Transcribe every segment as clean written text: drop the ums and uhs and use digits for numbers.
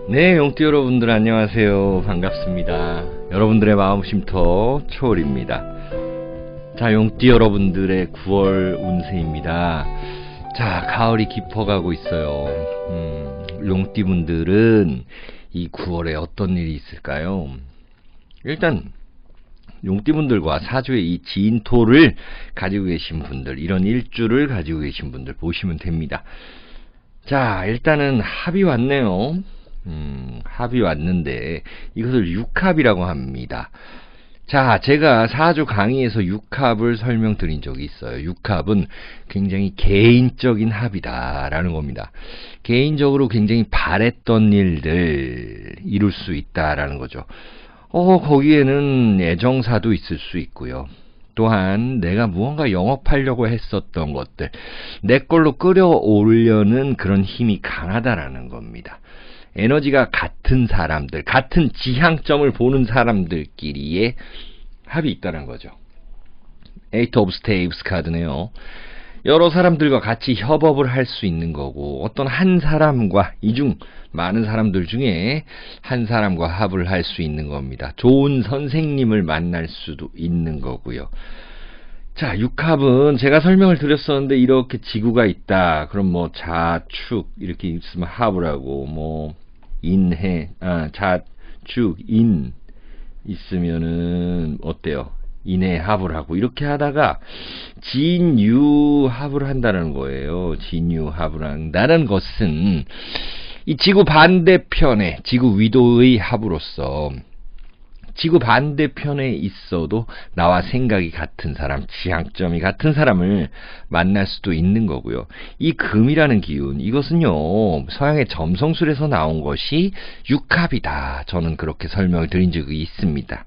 네, 용띠 여러분들 안녕하세요. 반갑습니다. 여러분들의 마음 쉼터 초월입니다. 자, 용띠 여러분들의 9월 운세입니다. 자, 가을이 깊어가고 있어요. 용띠 분들은 이 9월에 어떤 일이 있을까요? 일단 용띠 분들과 사주의 이 진토를 가지고 계신 분들, 이런 일주를 가지고 계신 분들 보시면 됩니다. 자, 일단은 합이 왔네요. 합이 왔는데 이것을 육합이라고 합니다. 자, 제가 사주 강의에서 육합을 설명드린 적이 있어요. 육합은 굉장히 개인적인 합이다라는 겁니다. 개인적으로 굉장히 바랬던 일들 이룰 수 있다라는 거죠. 거기에는 애정사도 있을 수 있고요. 또한 내가 무언가 영업하려고 했었던 것들, 내 걸로 끌어오려는 그런 힘이 강하다라는 겁니다. 에너지가 같은 사람들, 같은 지향점을 보는 사람들끼리의 합이 있다는 거죠. Eight of Staves 카드네요. 여러 사람들과 같이 협업을 할 수 있는 거고, 어떤 한 사람과, 이 중 많은 사람들 중에 한 사람과 합을 할 수 있는 겁니다. 좋은 선생님을 만날 수도 있는 거고요. 자, 육합은 제가 설명을 드렸었는데, 이렇게 지구가 있다. 그럼 뭐 자축 이렇게 있으면 합을 하고, 뭐 자축 인 있으면은 어때요? 인해 합을 하고, 이렇게 하다가 진유 합을 한다는 거예요. 진유 합을 한다는 것은 이 지구 반대편에, 지구 위도의 합으로서 지구 반대편에 있어도 나와 생각이 같은 사람, 지향점이 같은 사람을 만날 수도 있는 거고요. 이 금이라는 기운, 이것은요, 서양의 점성술에서 나온 것이 육합이다. 저는 그렇게 설명을 드린 적이 있습니다.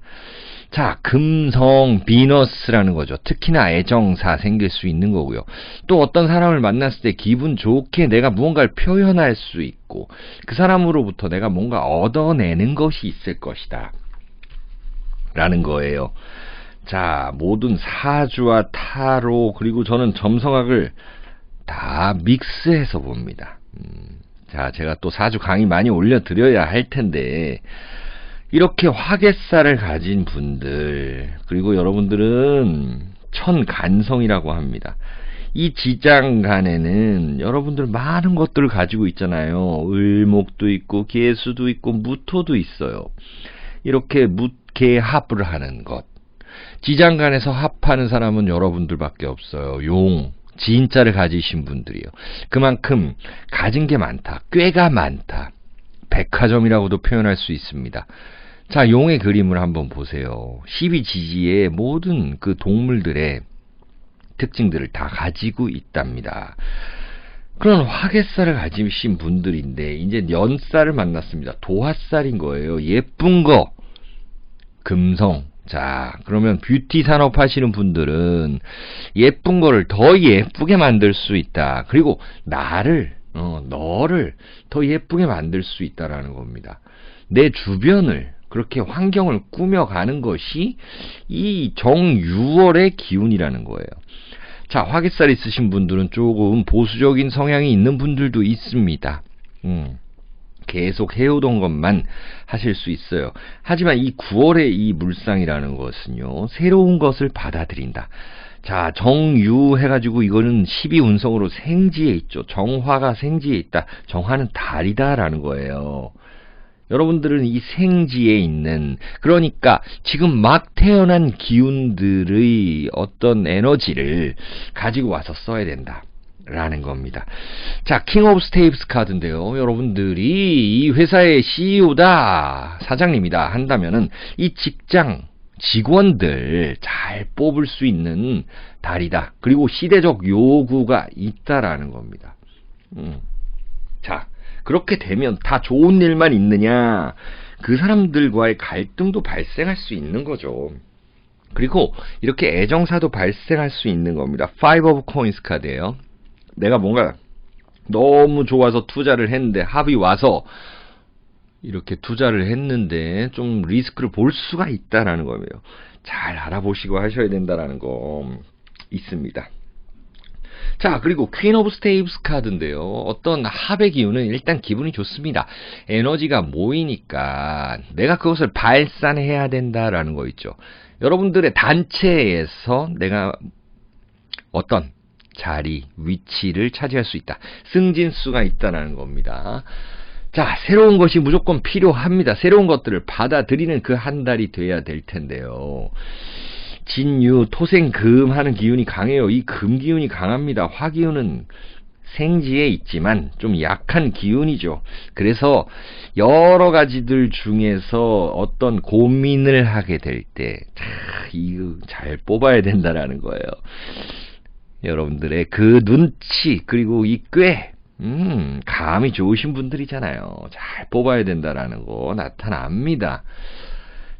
자, 금성, 비너스라는 거죠. 특히나 애정사 생길 수 있는 거고요. 또 어떤 사람을 만났을 때 기분 좋게 내가 무언가를 표현할 수 있고, 그 사람으로부터 내가 뭔가 얻어내는 것이 있을 것이다 라는 거예요. 자, 모든 사주와 타로, 그리고 저는 점성학을 다 믹스해서 봅니다. 자, 제가 또 사주 강의 많이 올려드려야 할 텐데, 이렇게 화개살을 가진 분들, 그리고 여러분들은 천간성이라고 합니다. 이 지장간에는 여러분들 많은 것들을 가지고 있잖아요. 을목도 있고 계수도 있고 무토도 있어요. 이렇게 개합을 하는 것, 지장간에서 합하는 사람은 여러분들밖에 없어요. 용, 진자를 가지신 분들이요. 그만큼 가진 게 많다, 꾀가 많다, 백화점이라고도 표현할 수 있습니다. 자, 용의 그림을 한번 보세요. 12지지의 모든 그 동물들의 특징들을 다 가지고 있답니다. 그런 화개살을 가지신 분들인데 이제 연살을 만났습니다. 도화살인 거예요. 예쁜 거, 금성. 자, 그러면 뷰티 산업 하시는 분들은 예쁜 거를 더 예쁘게 만들 수 있다. 그리고 너를 더 예쁘게 만들 수 있다라는 겁니다. 내 주변을, 그렇게 환경을 꾸며가는 것이 이 정유월의 기운이라는 거예요. 자, 화개살 있으신 분들은 조금 보수적인 성향이 있는 분들도 있습니다. 계속 해오던 것만 하실 수 있어요. 하지만 이 9월의 이 물상이라는 것은요, 새로운 것을 받아들인다. 자, 정유 해가지고 이거는 12운성으로 생지에 있죠. 정화가 생지에 있다. 정화는 달이다라는 거예요. 여러분들은 이 생지에 있는, 그러니까 지금 막 태어난 기운들의 어떤 에너지를 가지고 와서 써야 된다 라는 겁니다. 자, 킹 오브 스테이프스 카드인데요, 여러분들이 이 회사의 CEO다, 사장님이다 한다면은 이 직장 직원들 잘 뽑을 수 있는 달이다. 그리고 시대적 요구가 있다라는 겁니다. 자, 그렇게 되면 다 좋은 일만 있느냐? 그 사람들과의 갈등도 발생할 수 있는 거죠. 그리고 이렇게 애정사도 발생할 수 있는 겁니다. Five of Coins 카드예요. 내가 뭔가 너무 좋아서 투자를 했는데, 합이 와서 이렇게 투자를 했는데 좀 리스크를 볼 수가 있다라는 거예요. 잘 알아보시고 하셔야 된다라는 거 있습니다. 자, 그리고 퀸 오브 스테이프스 카드인데요. 어떤 합의 기운은 일단 기분이 좋습니다. 에너지가 모이니까 내가 그것을 발산해야 된다라는 거 있죠. 여러분들의 단체에서 내가 어떤 자리, 위치를 차지할 수 있다. 승진수가 있다는 겁니다. 자, 새로운 것이 무조건 필요합니다. 새로운 것들을 받아들이는 그 한 달이 돼야 될 텐데요. 진유, 토생금 하는 기운이 강해요. 이 금 기운이 강합니다. 화 기운은 생지에 있지만 좀 약한 기운이죠. 그래서 여러 가지들 중에서 어떤 고민을 하게 될 때, 이거 잘 뽑아야 된다라는 거예요. 여러분들의 그 눈치, 그리고 이 꾀, 감이 좋으신 분들이잖아요. 잘 뽑아야 된다라는 거 나타납니다.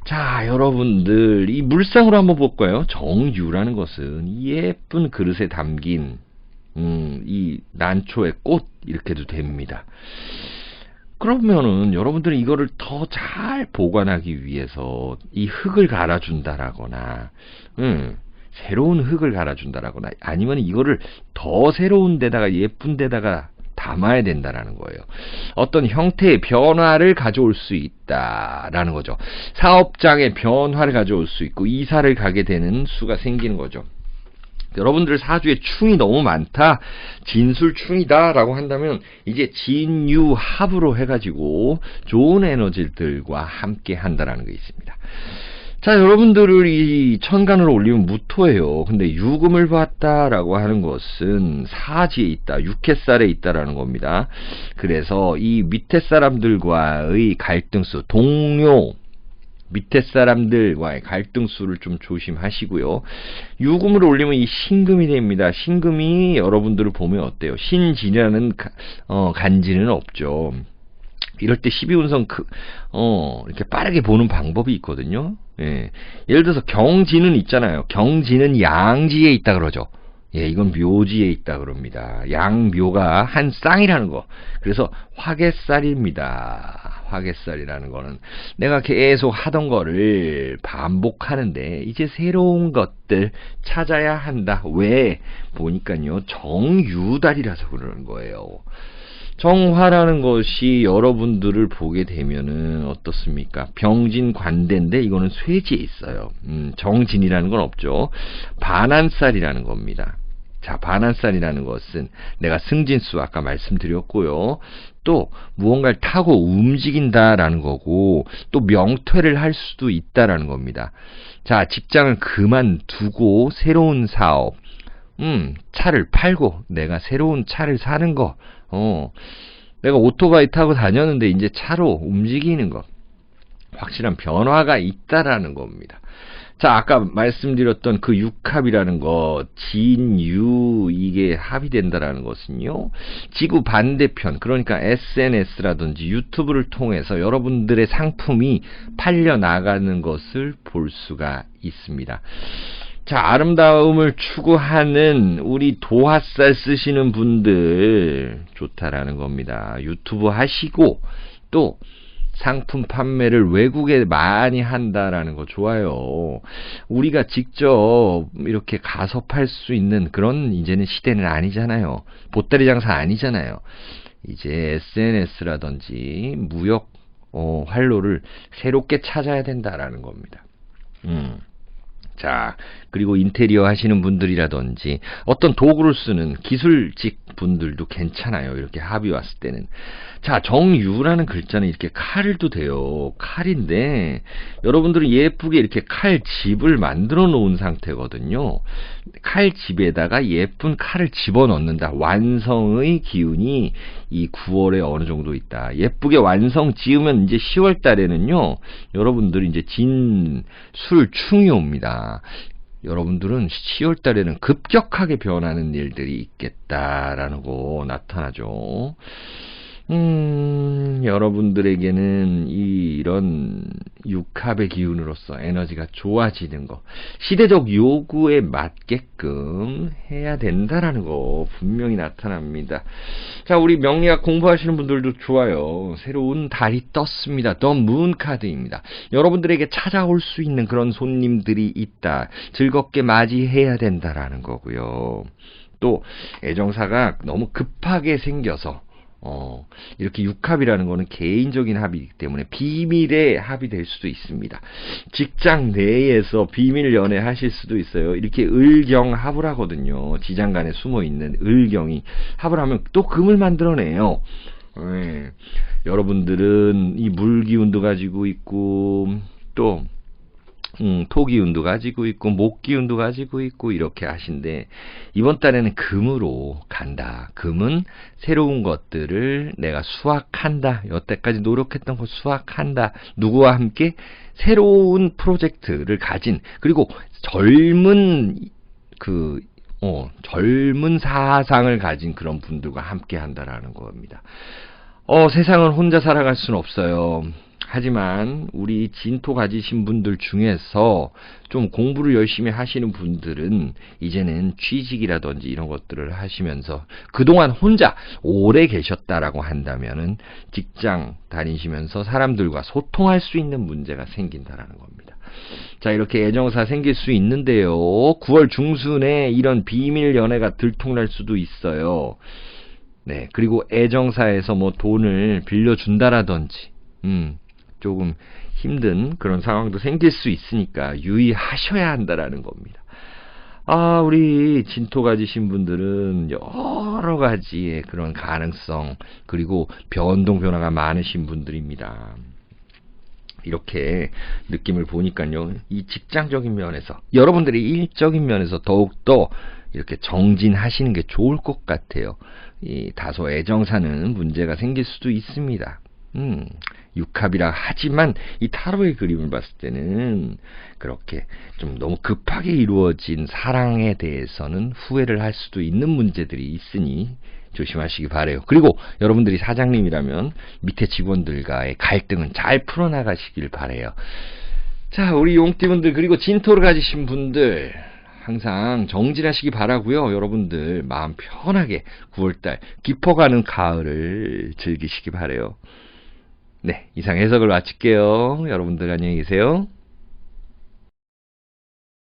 자, 여러분들, 이 물상으로 한번 볼까요? 정유라는 것은 예쁜 그릇에 담긴, 이 난초의 꽃, 이렇게도 됩니다. 그러면은 여러분들은 이거를 더 잘 보관하기 위해서 이 흙을 갈아준다라거나, 새로운 흙을 갈아준다라거나, 아니면 이거를 더 새로운 데다가 예쁜 데다가 담아야 된다라는 거예요. 어떤 형태의 변화를 가져올 수 있다라는 거죠. 사업장의 변화를 가져올 수 있고 이사를 가게 되는 수가 생기는 거죠. 여러분들 사주에 충이 너무 많다, 진술충이다라고 한다면 이제 진유합으로 해가지고 좋은 에너지들과 함께 한다라는 게 있습니다. 자, 여러분들을 이 천간으로 올리면 무토예요. 근데 유금을 봤다라고 하는 것은 사지에 있다, 육해살에 있다라는 겁니다. 그래서 이 밑에 사람들과의 갈등수, 동료, 밑에 사람들과의 갈등수를 좀 조심하시고요. 유금을 올리면 이 신금이 됩니다. 신금이 여러분들을 보면 어때요? 신진이라는 간지는 없죠. 이럴 때 12운성 이렇게 빠르게 보는 방법이 있거든요. 예. 예를 들어서 경지는 있잖아요. 경지는 양지에 있다 그러죠. 예, 이건 묘지에 있다 그럽니다. 양묘가 한 쌍이라는 거. 그래서 화개살입니다. 화개살이라는 거는 내가 계속 하던 거를 반복하는데 이제 새로운 것들 찾아야 한다. 왜? 보니까요, 정유달이라서 그러는 거예요. 정화라는 것이 여러분들을 보게 되면은 어떻습니까? 병진관대인데 이거는 쇠지에 있어요. 정진이라는 건 없죠. 반한살이라는 겁니다. 자, 반한살이라는 것은 내가 승진수 아까 말씀드렸고요. 또 무언가를 타고 움직인다라는 거고, 또 명퇴를 할 수도 있다라는 겁니다. 자, 직장을 그만두고 새로운 사업, 차를 팔고 내가 새로운 차를 사는 거, 내가 오토바이 타고 다녔는데 이제 차로 움직이는 거, 확실한 변화가 있다라는 겁니다. 자, 아까 말씀드렸던 그 육합이라는 거, 진유, 이게 합이 된다라는 것은요, 지구 반대편, 그러니까 SNS라든지 유튜브를 통해서 여러분들의 상품이 팔려 나가는 것을 볼 수가 있습니다. 자, 아름다움을 추구하는 우리 도화살 쓰시는 분들 좋다라는 겁니다. 유튜브 하시고 또 상품 판매를 외국에 많이 한다라는 거 좋아요. 우리가 직접 이렇게 가서 팔 수 있는 그런 이제는 시대는 아니잖아요. 보따리 장사 아니잖아요. 이제 SNS라든지 무역 활로를 새롭게 찾아야 된다라는 겁니다. 자, 그리고 인테리어 하시는 분들이라든지 어떤 도구를 쓰는 기술직 분들도 괜찮아요. 이렇게 합이 왔을 때는. 자, 정유라는 글자는 이렇게 칼도 돼요. 칼인데 여러분들은 예쁘게 이렇게 칼집을 만들어 놓은 상태거든요. 칼집에다가 예쁜 칼을 집어넣는다. 완성의 기운이 이 9월에 어느 정도 있다. 예쁘게 완성 지으면 이제 10월 달에는요, 여러분들이 이제 진술충이 옵니다. 여러분들은 10월 달에는 급격하게 변하는 일들이 있겠다라는 거 나타나죠. 여러분들에게는 이런 육합의 기운으로서 에너지가 좋아지는 거, 시대적 요구에 맞게끔 해야 된다라는 거 분명히 나타납니다. 자, 우리 명리학 공부하시는 분들도 좋아요. 새로운 달이 떴습니다. 더 문 카드입니다. 여러분들에게 찾아올 수 있는 그런 손님들이 있다. 즐겁게 맞이해야 된다라는 거고요. 또 애정사가 너무 급하게 생겨서 이렇게 육합이라는 거는 개인적인 합이기 때문에 비밀의 합이 될 수도 있습니다. 직장 내에서 비밀 연애 하실 수도 있어요. 이렇게 을경합을 하거든요. 지장간에 숨어있는 을경이 합을 하면 또 금을 만들어내요. 네. 여러분들은 이 물기운도 가지고 있고 또 토기운도 가지고 있고 목기운도 가지고 있고 이렇게 하신데 이번 달에는 금으로 간다. 금은 새로운 것들을 내가 수확한다. 여태까지 노력했던 거 수확한다. 누구와 함께 새로운 프로젝트를 가진 그리고 젊은 젊은 사상을 가진 그런 분들과 함께 한다라는 겁니다. 세상은 혼자 살아갈 수는 없어요. 하지만 우리 진토 가지신 분들 중에서 좀 공부를 열심히 하시는 분들은 이제는 취직이라든지 이런 것들을 하시면서 그동안 혼자 오래 계셨다라고 한다면은 직장 다니시면서 사람들과 소통할 수 있는 문제가 생긴다라는 겁니다. 자, 이렇게 애정사 생길 수 있는데요. 9월 중순에 이런 비밀 연애가 들통날 수도 있어요. 네, 그리고 애정사에서 뭐 돈을 빌려준다라든지, 조금 힘든 그런 상황도 생길 수 있으니까 유의하셔야 한다라는 겁니다. 우리 진토 가지신 분들은 여러 가지의 그런 가능성, 그리고 변동, 변화가 많으신 분들입니다. 이렇게 느낌을 보니까요, 이 직장적인 면에서, 여러분들의 일적인 면에서 더욱더 이렇게 정진하시는 게 좋을 것 같아요. 다소 애정사는 문제가 생길 수도 있습니다. 육합이라 하지만 이 타로의 그림을 봤을 때는 그렇게 좀 너무 급하게 이루어진 사랑에 대해서는 후회를 할 수도 있는 문제들이 있으니 조심하시기 바래요. 그리고 여러분들이 사장님이라면 밑에 직원들과의 갈등은 잘 풀어나가시길 바래요. 자, 우리 용띠분들 그리고 진토를 가지신 분들 항상 정진하시기 바라고요. 여러분들 마음 편하게 9월달 깊어가는 가을을 즐기시기 바래요. 네, 이상 해석을 마칠게요. 여러분들 안녕히 계세요.